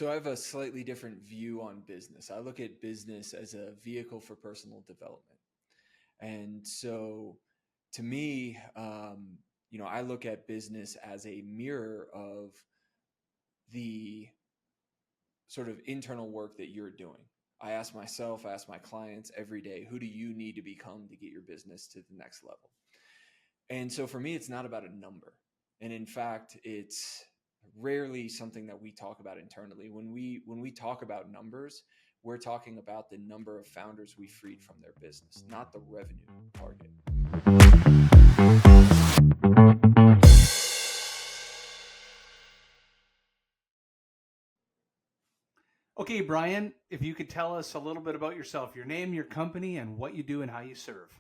So I have a slightly different view on business. I look at business as a vehicle for personal development. And so to me, I look at business as a mirror of the sort of internal work that you're doing. I ask myself, I ask my clients every day, who do you need to become to get your business to the next level? And so for me, it's not about a number. And in fact, it's rarely something that we talk about internally. When we talk about numbers, we're talking about the number of founders we freed from their business, not the revenue target. Okay, Brian, if you could tell us a little bit about yourself, your name, your company, and what you do and how you serve.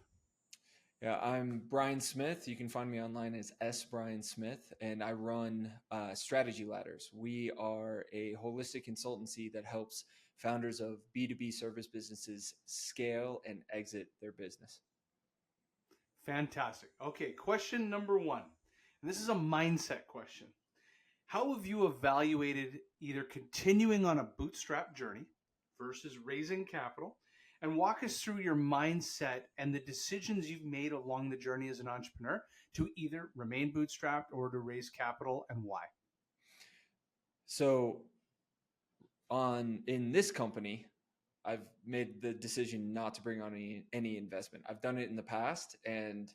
Yeah, I'm Brian Smith. You can find me online as S. Brian Smith, and I run Strategy Ladders. We are a holistic consultancy that helps founders of B2B service businesses scale and exit their business. Fantastic. Okay, question number one. And this is a mindset question. How have you evaluated either continuing on a bootstrap journey versus raising capital? And walk us through your mindset and the decisions you've made along the journey as an entrepreneur to either remain bootstrapped or to raise capital, and why. So in this company, I've made the decision not to bring on any investment. I've done it in the past, and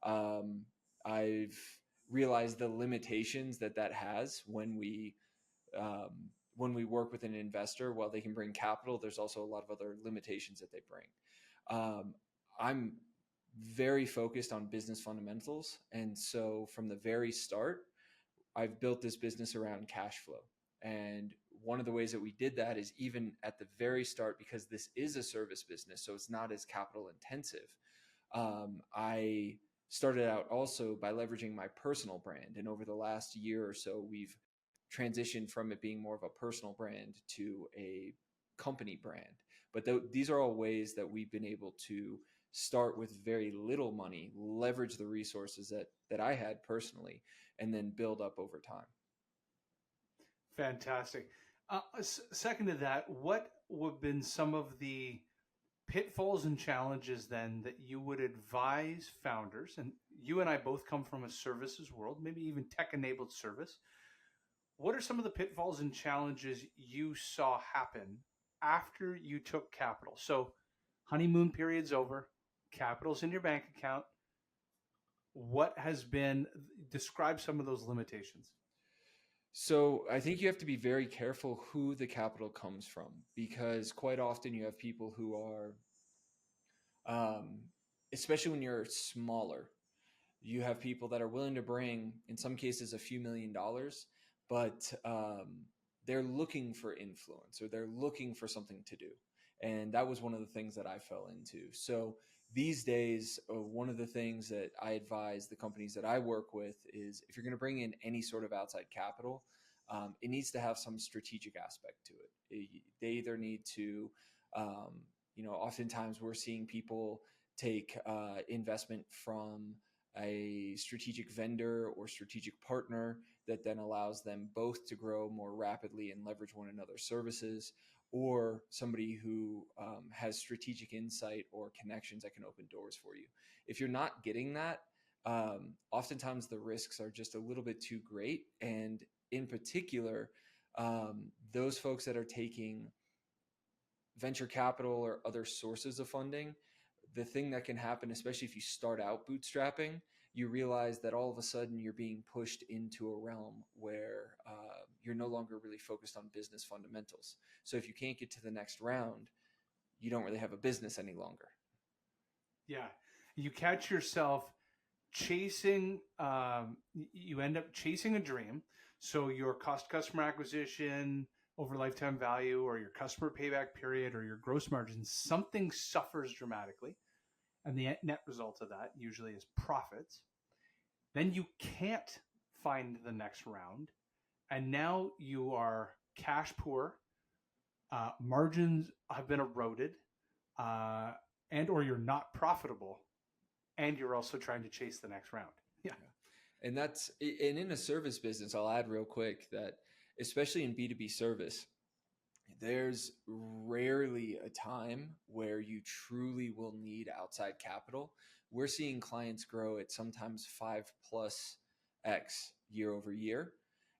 I've realized the limitations that has when we work with an investor. While they can bring capital, there's also a lot of other limitations that they bring. I'm very focused on business fundamentals, and so from the very start, I've built this business around cash flow. And one of the ways that we did that is even at the very start, because this is a service business, so it's not as capital intensive. I started out also by leveraging my personal brand. And over the last year or so, we've transitioned from it being more of a personal brand to a company brand. But these are all ways that we've been able to start with very little money, leverage the resources that I had personally, and then build up over time. Fantastic. Second to that, what would have been some of the pitfalls and challenges then that you would advise founders? And you and I both come from a services world, maybe even tech-enabled service. What are some of the pitfalls and challenges you saw happen after you took capital? So honeymoon period's over, capital's in your bank account. What has been, describe some of those limitations. So I think you have to be very careful who the capital comes from, because quite often you have people who are, especially when you're smaller, you have people that are willing to bring, in some cases, a few $1,000,000, but they're looking for influence, or they're looking for something to do. And that was one of the things that I fell into. So these days, one of the things that I advise the companies that I work with is, if you're going to bring in any sort of outside capital, it needs to have some strategic aspect to it. They either need to, oftentimes we're seeing people take investment from a strategic vendor or strategic partner that then allows them both to grow more rapidly and leverage one another's services, or somebody who has strategic insight or connections that can open doors for you. If you're not getting that, oftentimes the risks are just a little bit too great. And in particular, those folks that are taking venture capital or other sources of funding, the thing that can happen, especially if you start out bootstrapping, you realize that all of a sudden you're being pushed into a realm where you're no longer really focused on business fundamentals. So if you can't get to the next round, you don't really have a business any longer. Yeah. You catch yourself chasing, you end up chasing a dream. So your cost customer acquisition over lifetime value, or your customer payback period, or your gross margin, something suffers dramatically. And the net result of that usually is profits. Then you can't find the next round. And now you are cash poor. Margins have been eroded, and or you're not profitable, and you're also trying to chase the next round. Yeah. And in a service business, I'll add real quick that especially in B2B service, There's rarely a time where you truly will need outside capital. We're seeing clients grow at sometimes 5+X year over year,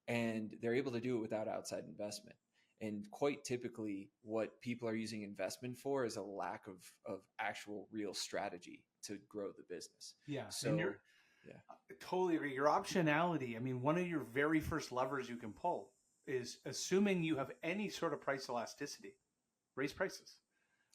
and they're able to do it without outside investment. And quite typically, what people are using investment for is a lack of actual real strategy to grow the business. Yeah. And So, yeah. I totally agree. Your optionality, I mean, one of your very first levers you can pull is assuming you have any sort of price elasticity, raise prices,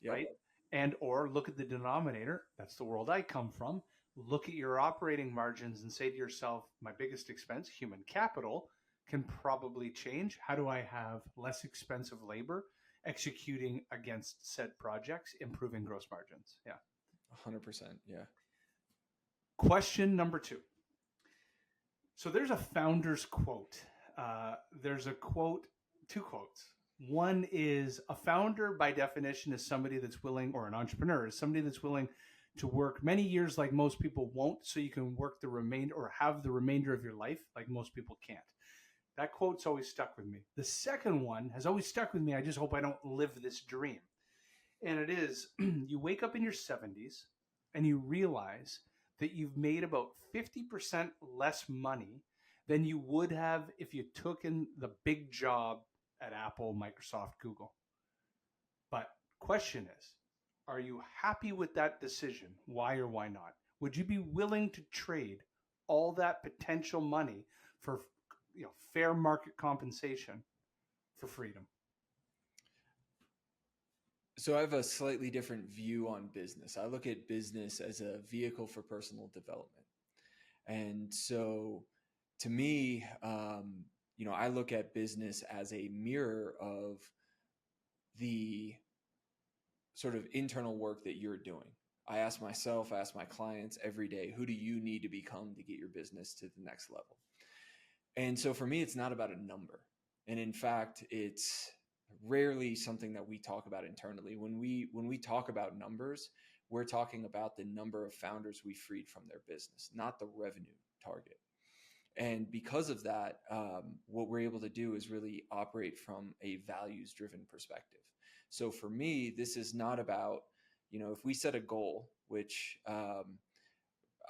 Yep. right? And or look at the denominator. That's the world I come from. Look at your operating margins and say to yourself, my biggest expense, human capital, can probably change. How do I have less expensive labor executing against said projects, improving gross margins? Yeah. 100%. Yeah. Question number 2. So there's a founder's quote. There's a quote, 2 quotes. One is, a founder by definition is somebody that's willing, or an entrepreneur is somebody that's willing to work many years like most people won't, so you can work the remainder or have the remainder of your life like most people can't. That quote's always stuck with me. The second one has always stuck with me. I just hope I don't live this dream. And it is, you wake up in your 70s and you realize that you've made about 50% less money than you would have if you took in the big job at Apple, Microsoft, Google. But question is, are you happy with that decision? Why or why not? Would you be willing to trade all that potential money for fair market compensation for freedom? So I have a slightly different view on business. I look at business as a vehicle for personal development. And so to me, I look at business as a mirror of the sort of internal work that you're doing. I ask myself, I ask my clients every day, who do you need to become to get your business to the next level? And so for me, it's not about a number. And in fact, it's rarely something that we talk about internally. When we talk about numbers, we're talking about the number of founders we freed from their business, not the revenue target. And because of that, what we're able to do is really operate from a values-driven perspective. So for me, this is not about, if we set a goal, which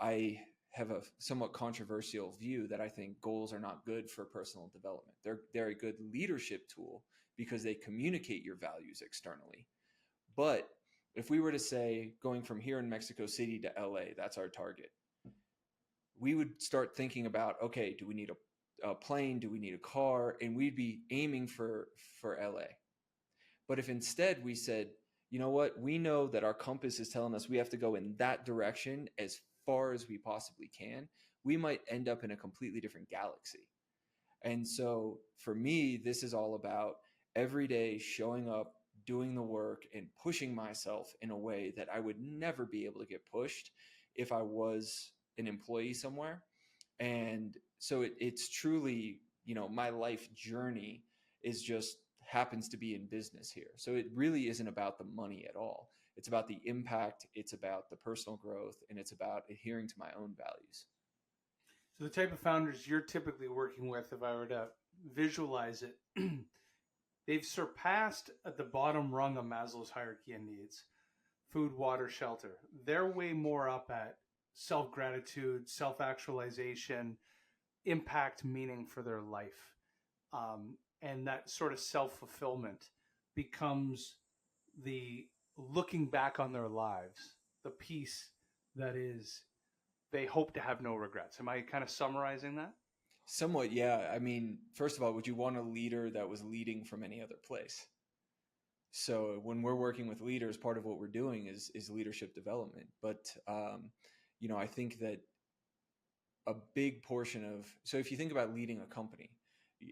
I have a somewhat controversial view that I think goals are not good for personal development. They're a good leadership tool because they communicate your values externally. But if we were to say going from here in Mexico City to LA, that's our target, we would start thinking about, okay, do we need a plane? Do we need a car? And we'd be aiming for LA. But if instead we said, you know what, we know that our compass is telling us we have to go in that direction as far as we possibly can, we might end up in a completely different galaxy. And so for me, this is all about every day showing up, doing the work, and pushing myself in a way that I would never be able to get pushed if I was an employee somewhere. And so it's truly, my life journey is just happens to be in business here. So it really isn't about the money at all. It's about the impact, it's about the personal growth, and it's about adhering to my own values. So the type of founders you're typically working with, if I were to visualize it, they've surpassed at the bottom rung of Maslow's hierarchy of needs: food, water, shelter. They're way more up at self-gratitude, self-actualization, impact, meaning for their life. And that sort of self-fulfillment becomes the looking back on their lives, the piece that is, they hope to have no regrets. Am I kind of summarizing that? Somewhat, yeah. I mean, first of all, would you want a leader that was leading from any other place? So when we're working with leaders, part of what we're doing is leadership development. But, I think that a big portion of, so if you think about leading a company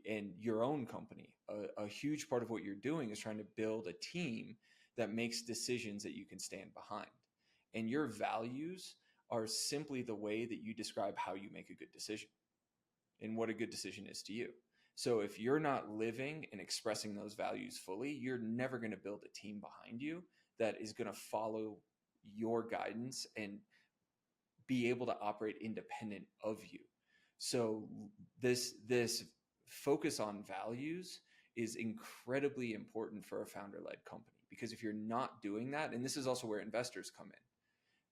and your own company, a huge part of what you're doing is trying to build a team that makes decisions that you can stand behind. And your values are simply the way that you describe how you make a good decision and what a good decision is to you. So if you're not living and expressing those values fully, you're never going to build a team behind you that is going to follow your guidance and be able to operate independent of you. So this focus on values is incredibly important for a founder-led company, because if you're not doing that, and this is also where investors come in,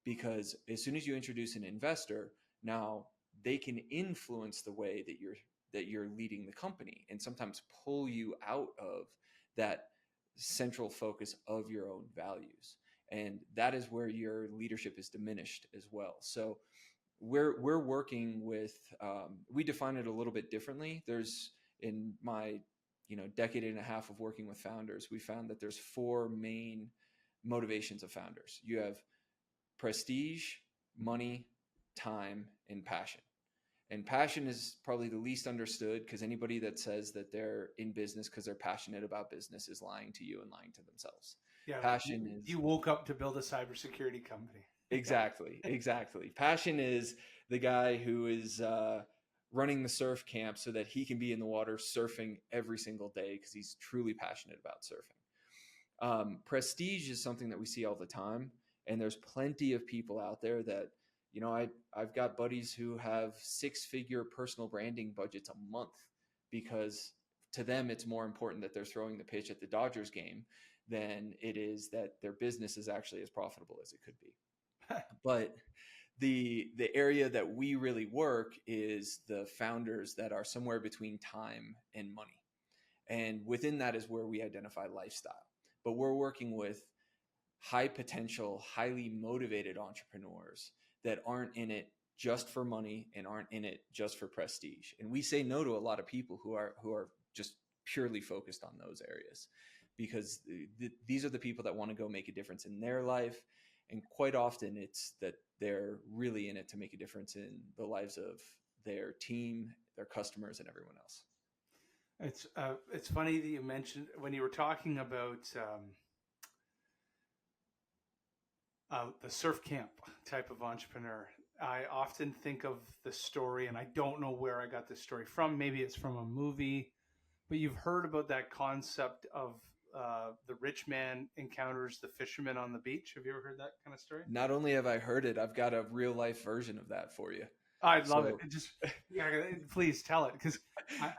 because as soon as you introduce an investor, now they can influence the way that you're leading the company, and sometimes pull you out of that central focus of your own values. And that is where your leadership is diminished as well. So we're working with, we define it a little bit differently. There's, in my decade and a half of working with founders, we found that there's four main motivations of founders. You have prestige, money, time, and passion. And passion is probably the least understood, because anybody that says that they're in business because they're passionate about business is lying to you and lying to themselves. Yeah, Passion is, you woke up to build a cybersecurity company. exactly. Passion is the guy who is running the surf camp so that he can be in the water surfing every single day because he's truly passionate about surfing. Prestige is something that we see all the time, and there's plenty of people out there that, I've got buddies who have 6-figure personal branding budgets a month, because to them it's more important that they're throwing the pitch at the Dodgers game than it is that their business is actually as profitable as it could be. But the area that we really work is the founders that are somewhere between time and money. And within that is where we identify lifestyle. But we're working with high potential, highly motivated entrepreneurs that aren't in it just for money and aren't in it just for prestige. And we say no to a lot of people who are just purely focused on those areas, because these are the people that want to go make a difference in their life. And quite often it's that they're really in it to make a difference in the lives of their team, their customers, and everyone else. It's funny that you mentioned, when you were talking about the surf camp type of entrepreneur, I often think of the story, and I don't know where I got this story from. Maybe it's from a movie, but you've heard about that concept of the rich man encounters the fisherman on the beach. Have you ever heard that kind of story? Not only have I heard it, I've got a real life version of that for you. I'd love it. Just please tell it,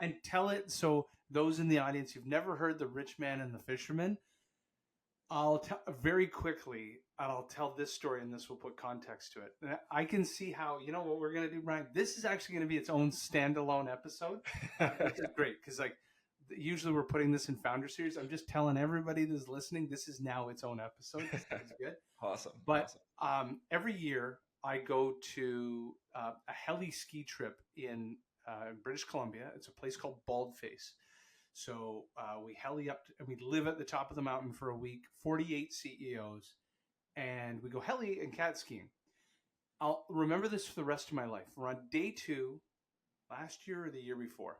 and tell it so those in the audience who've never heard the rich man and the fisherman, I'll tell very quickly, and I'll tell this story, and this will put context to it. And I can see how, what we're going to do, Brian. This is actually going to be its own standalone episode. Which is great, because usually we're putting this in Founder Series. I'm just telling everybody that's listening, this is now its own episode. This is good. Awesome. But every year I go to a heli ski trip in British Columbia. It's a place called Baldface. So we heli up, and we live at the top of the mountain for a week, 48 CEOs, and we go heli and cat skiing. I'll remember this for the rest of my life. We're on day 2, last year or the year before.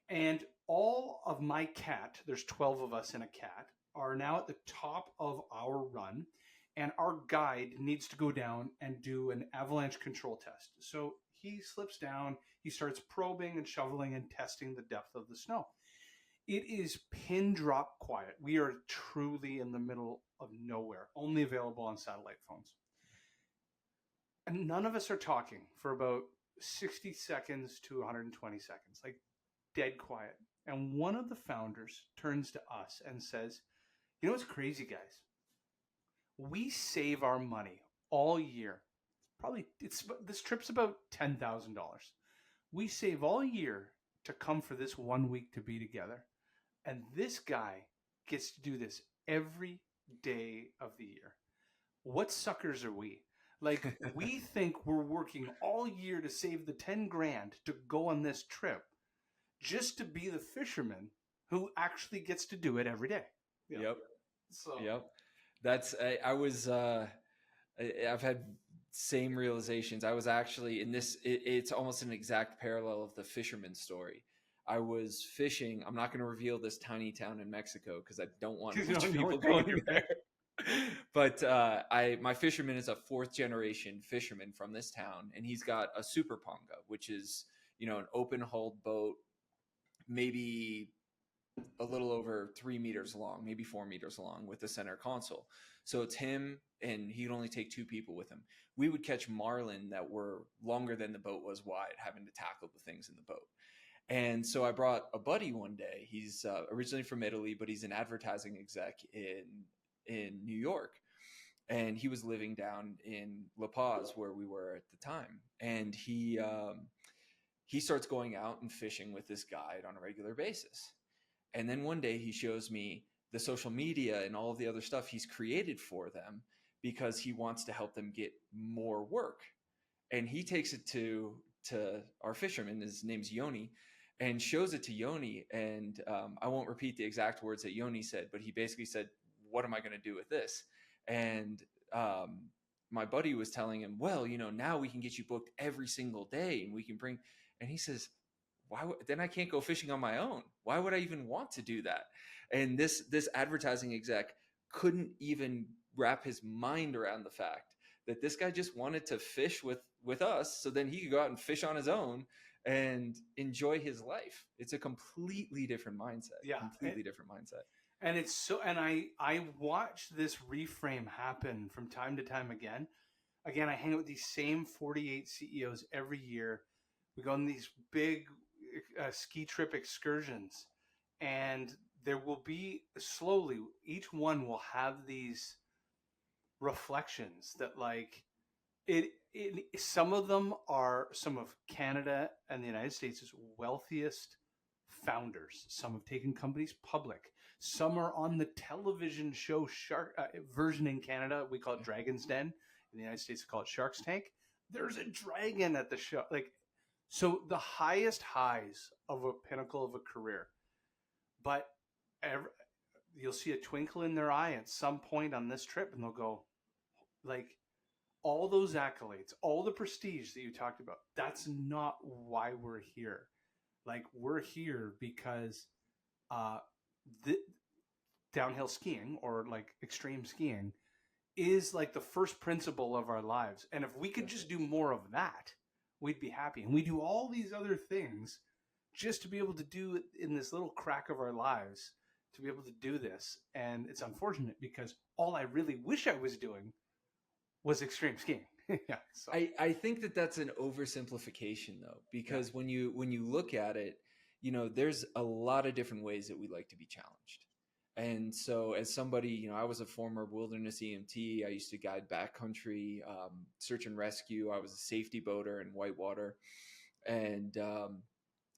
And all of my cat, there's 12 of us in a cat, are now at the top of our run. And our guide needs to go down and do an avalanche control test. So he slips down, he starts probing and shoveling and testing the depth of the snow. It is pin drop quiet. We are truly in the middle of nowhere, only available on satellite phones. And none of us are talking for about 60 seconds to 120 seconds, like dead quiet. And one of the founders turns to us and says, "You know what's crazy, guys? We save our money all year. This trip's about $10,000. We save all year to come for this 1 week to be together. And this guy gets to do this every day of the year. What suckers are we? Like, we think we're working all year to save the 10 grand to go on this trip just to be the fisherman who actually gets to do it every day." Yep. That's, I've had same realizations. I was actually in this, it's almost an exact parallel of the fisherman story. I was fishing. I'm not going to reveal this tiny town in Mexico because I don't want people going there. But my fisherman is a 4th generation fisherman from this town, and he's got a super ponga, which is, an open hulled boat, maybe a little over 3 meters long, maybe 4 meters long, with the center console. So it's him, and he'd only take 2 people with him. We would catch marlin that were longer than the boat was wide, having to tackle the things in the boat. And so I brought a buddy one day. He's originally from Italy, but he's an advertising exec in New York, and he was living down in La Paz where we were at the time. And he starts going out and fishing with this guide on a regular basis. And then one day he shows me the social media and all of the other stuff he's created for them because he wants to help them get more work. And he takes it to our fisherman, his name's Yoni, and shows it to Yoni. And I won't repeat the exact words that Yoni said, but he basically said, "What am I going to do with this?" And my buddy was telling him, "Well, now we can get you booked every single day, and we can bring." And he says, then I can't go fishing on my own. Why would I even want to do that? And this advertising exec couldn't even wrap his mind around the fact that this guy just wanted to fish with us, so then he could go out and fish on his own and enjoy his life. It's a completely different mindset. Yeah, completely different mindset. And it's so, and I watch this reframe happen from time to time again. Again, I hang out with these same 48 CEOs every year. We go on these big ski trip excursions, and there will be slowly, each one will have these reflections that some of them are some of Canada and the United States' wealthiest founders. Some have taken companies public. Some are on the television show Shark version in Canada. We call it Dragon's Den. In the United States, we call it Shark's Tank. There's a dragon at the show. So the highest highs of a pinnacle of a career. But you'll see a twinkle in their eye at some point on this trip, and they'll go, all those accolades, all the prestige that you talked about, that's not why we're here. We're here because the downhill skiing or extreme skiing is the first principle of our lives. And if we could just do more of that, we'd be happy. And we do all these other things just to be able to do it in this little crack of our lives, to be able to do this. And it's unfortunate because all I really wish I was doing was extreme skiing. Yeah. So. I think that's an oversimplification though, because when you look at it, there's a lot of different ways that we like to be challenged. And so as somebody, I was a former wilderness EMT. I used to guide backcountry, search and rescue. I was a safety boater in whitewater. And,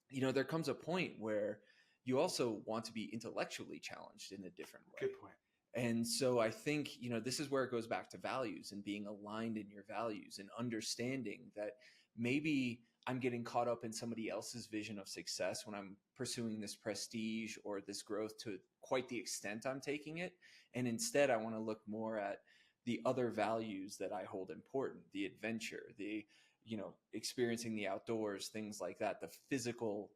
there comes a point where you also want to be intellectually challenged in a different way. Good point. And so I think, this is where it goes back to values and being aligned in your values and understanding that maybe I'm getting caught up in somebody else's vision of success when I'm pursuing this prestige or this growth to quite the extent I'm taking it. And instead, I want to look more at the other values that I hold important, the adventure, the, experiencing the outdoors, things like that, the physical,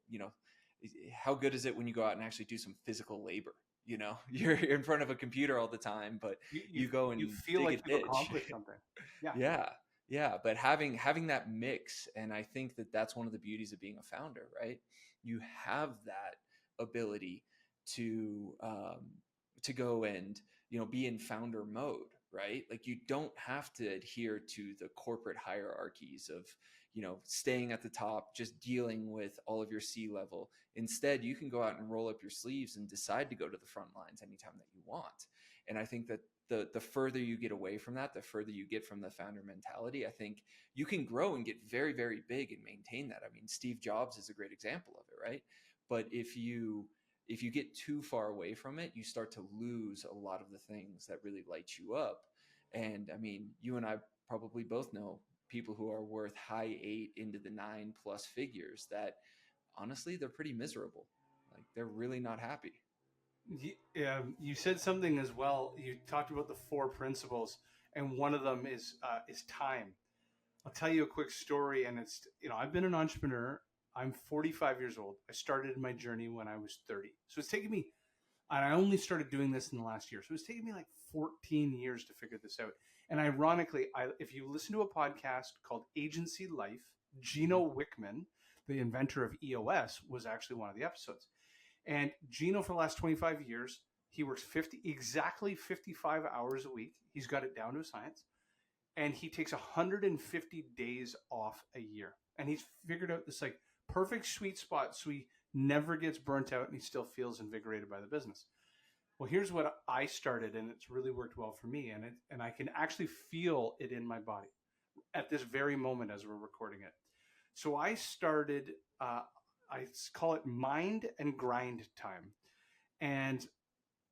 how good is it when you go out and actually do some physical labor? You're in front of a computer all the time, but you go and you feel like you've accomplished something. Yeah. Yeah. But having that mix, and I think that's one of the beauties of being a founder, right? You have that ability to go and be in founder mode, right? You don't have to adhere to the corporate hierarchies of staying at the top, just dealing with all of your C-level. Instead, you can go out and roll up your sleeves and decide to go to the front lines anytime that you want. And I think that the further you get away from that, the further you get from the founder mentality, I think you can grow and get very, very big and maintain that. I mean, Steve Jobs is a great example of it, right? But if you get too far away from it, you start to lose a lot of the things that really light you up. And I mean, you and I probably both know people who are worth high 8 into the 9+ figures that honestly, they're pretty miserable. They're really not happy. Yeah, you said something as well. You talked about the 4 principles, and one of them is time. I'll tell you a quick story, and it's, I've been an entrepreneur. I'm 45 years old. I started my journey when I was 30. So it's taken me, and I only started doing this in the last year. So it's taken me 14 years to figure this out. And ironically, if you listen to a podcast called Agency Life, Gino Wickman, the inventor of EOS, was actually one of the episodes. And Gino, for the last 25 years, he works exactly 55 hours a week. He's got it down to a science. And he takes 150 days off a year. And he's figured out this perfect sweet spot so he never gets burnt out and he still feels invigorated by the business. Well, here's what I started, and it's really worked well for me, and I can actually feel it in my body at this very moment as we're recording it. So I started, I call it mind and grind time. And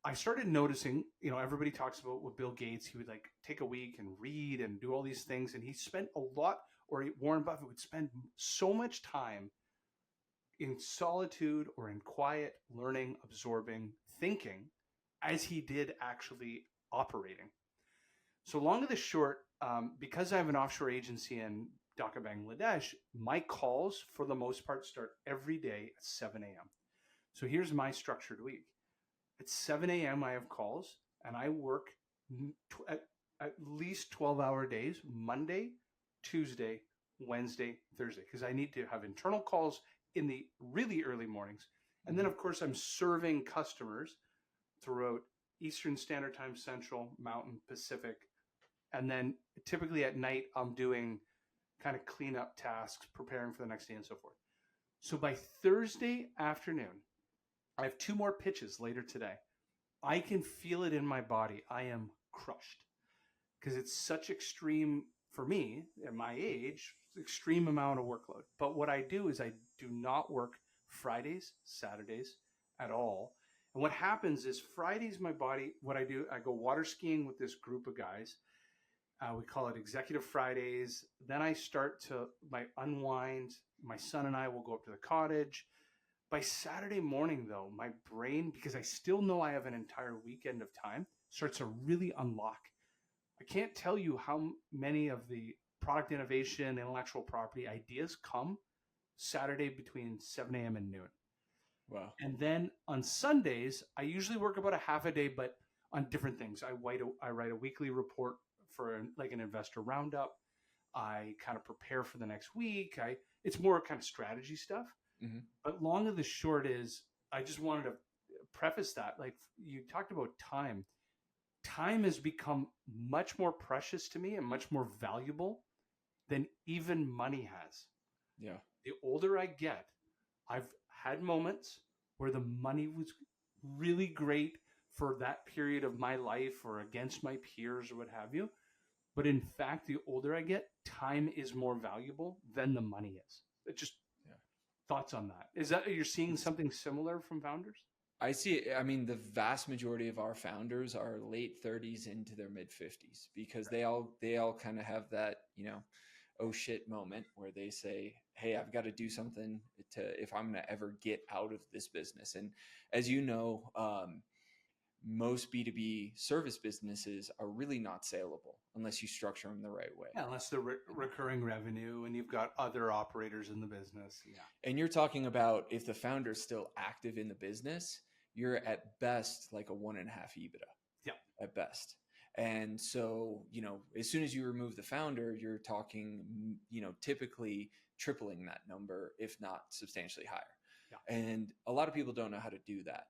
I started noticing, everybody talks about with Bill Gates, he would like take a week and read and do all these things. And he spent a lot, or Warren Buffett would spend so much time in solitude or in quiet, learning, absorbing, thinking, as he did actually operating. So long of the short, because I have an offshore agency in Dhaka, Bangladesh, my calls for the most part start every day at 7 a.m. So here's my structured week. At 7 a.m. I have calls and I work at least 12-hour days, Monday, Tuesday, Wednesday, Thursday, because I need to have internal calls in the really early mornings. And then of course I'm serving customers throughout Eastern Standard Time, Central, Mountain, Pacific. And then typically at night, I'm doing kind of cleanup tasks, preparing for the next day and so forth. So by Thursday afternoon, I have 2 more pitches later today. I can feel it in my body. I am crushed because it's such extreme for me at my age, extreme amount of workload. But what I do is I do not work Fridays, Saturdays at all. And what happens is Fridays, my body, what I do, I go water skiing with this group of guys. We call it Executive Fridays. Then I start to my unwind. My son and I will go up to the cottage. By Saturday morning, though, my brain, because I still know I have an entire weekend of time, starts to really unlock. I can't tell you how many of the product innovation, intellectual property ideas come Saturday between 7 a.m. and noon. Wow. And then on Sundays, I usually work about a half a day, but on different things. I write a weekly report for like an investor roundup. I kind of prepare for the next week. It's more kind of strategy stuff. Mm-hmm. But long of the short is, I just wanted to preface that. Like you talked about time. Time has become much more precious to me and much more valuable than even money has. Yeah. The older I get, I've had moments where the money was really great for that period of my life or against my peers or what have you. But in fact, the older I get, time is more valuable than the money is. It just thoughts on that. Is that you're seeing something similar from founders? I see. I mean, the vast majority of our founders are late 30s into their mid 50s because they all kind of have that, oh shit moment where they say, hey, I've got to do something if I'm going to ever get out of this business. And as you know, most B2B service businesses are really not saleable unless you structure them the right way. Yeah, unless they're recurring revenue and you've got other operators in the business. Yeah. And you're talking about if the founder's still active in the business, you're at best like a 1.5 EBITDA. Yeah. At best. And so, as soon as you remove the founder, you're talking, typically tripling that number, if not substantially higher. Yeah. And a lot of people don't know how to do that.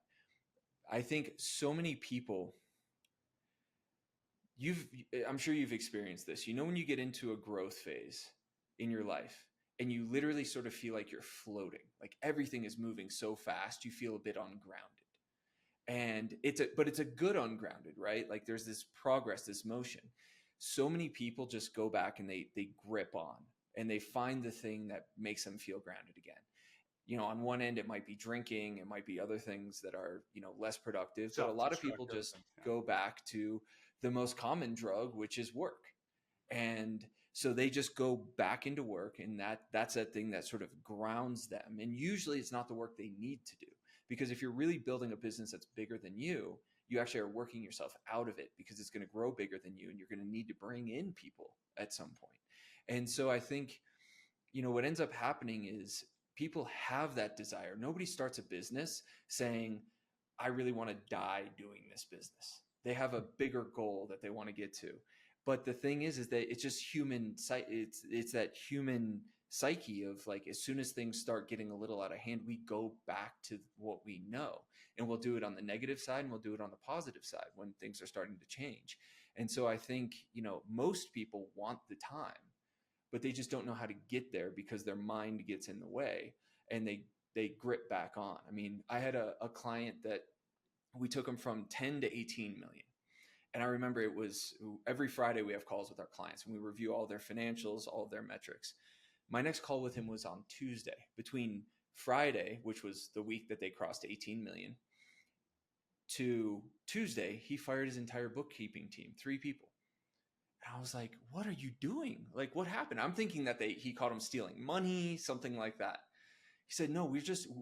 I think so many people, I'm sure you've experienced this. When you get into a growth phase in your life and you literally sort of feel like you're floating, like everything is moving so fast, you feel a bit ungrounded. And but it's a good ungrounded, right? Like there's this progress, this motion. So many people just go back and they grip on and they find the thing that makes them feel grounded again. On one end, it might be drinking, it might be other things that are, less productive. But a lot of people just go back to the most common drug, which is work. And so they just go back into work, and that's that thing that sort of grounds them. And usually it's not the work they need to do. Because if you're really building a business that's bigger than you actually are working yourself out of it because it's going to grow bigger than you and you're going to need to bring in people at some point. And so I think, what ends up happening is people have that desire. Nobody starts a business saying, I really want to die doing this business. They have a bigger goal that they want to get to. But the thing is that it's just human. It's that human psyche of like, as soon as things start getting a little out of hand, we go back to what we know, and we'll do it on the negative side and we'll do it on the positive side when things are starting to change. And so I think, most people want the time, but they just don't know how to get there because their mind gets in the way. and they grit back on. I mean, I had a client that we took them from 10 to 18 million. And I remember it was every Friday we have calls with our clients and we review all their financials, all of their metrics. My next call with him was on Tuesday. Between Friday, which was the week that they crossed 18 million, to Tuesday, he fired his entire bookkeeping team, 3 people. And I was like, what are you doing? Like, what happened? I'm thinking that he caught him stealing money, something like that. He said, no,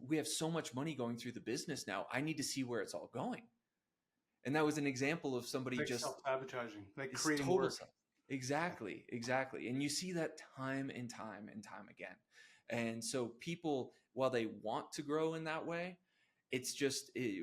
we have so much money going through the business now. I need to see where it's all going. And that was an example of somebody like just self-sabotaging, like creating total work. Exactly. And you see that time and time and time again. And so people, while they want to grow in that way,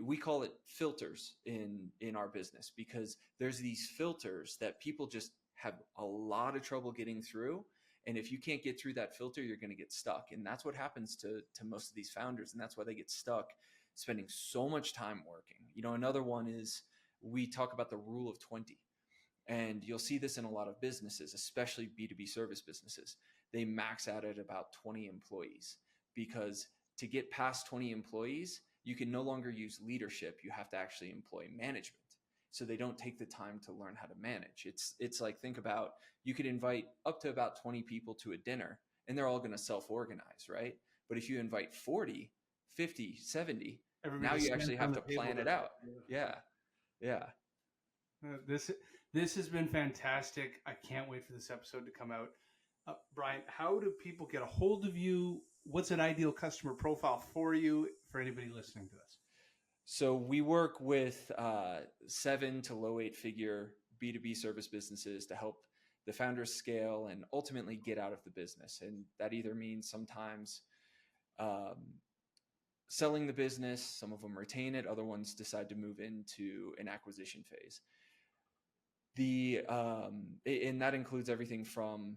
we call it filters in our business, because there's these filters that people just have a lot of trouble getting through. And if you can't get through that filter, you're going to get stuck. And that's what happens to most of these founders. And that's why they get stuck spending so much time working. Another one is, we talk about the rule of 20. And you'll see this in a lot of businesses, especially B2B service businesses. They max out at about 20 employees, because to get past 20 employees, you can no longer use leadership. You have to actually employ management. So they don't take the time to learn how to manage. It's like, think about, you could invite up to about 20 people to a dinner and they're all going to self-organize, right? But if you invite 40, 50, 70, now you actually have to plan it out. Yeah. This has been fantastic. I can't wait for this episode to come out. Brian, how do people get a hold of you? What's an ideal customer profile for you, for anybody listening to this? So we work with 7 to low 8-figure B2B service businesses to help the founders scale and ultimately get out of the business. And that either means sometimes selling the business, some of them retain it, other ones decide to move into an acquisition phase. And that includes everything from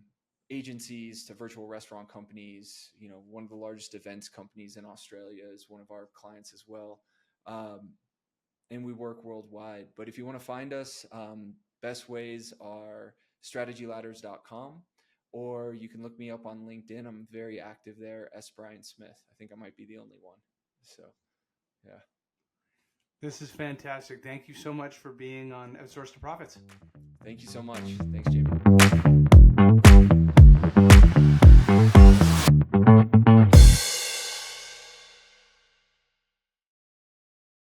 agencies to virtual restaurant companies. One of the largest events companies in Australia is one of our clients as well. And we work worldwide. But if you want to find us, best ways are strategyladders.com, or you can look me up on LinkedIn. I'm very active there, S. Brian Smith. I think I might be the only one. So, yeah. This is fantastic. Thank you so much for being on Outsource to Profits. Thank you so much. Thanks, Jamie.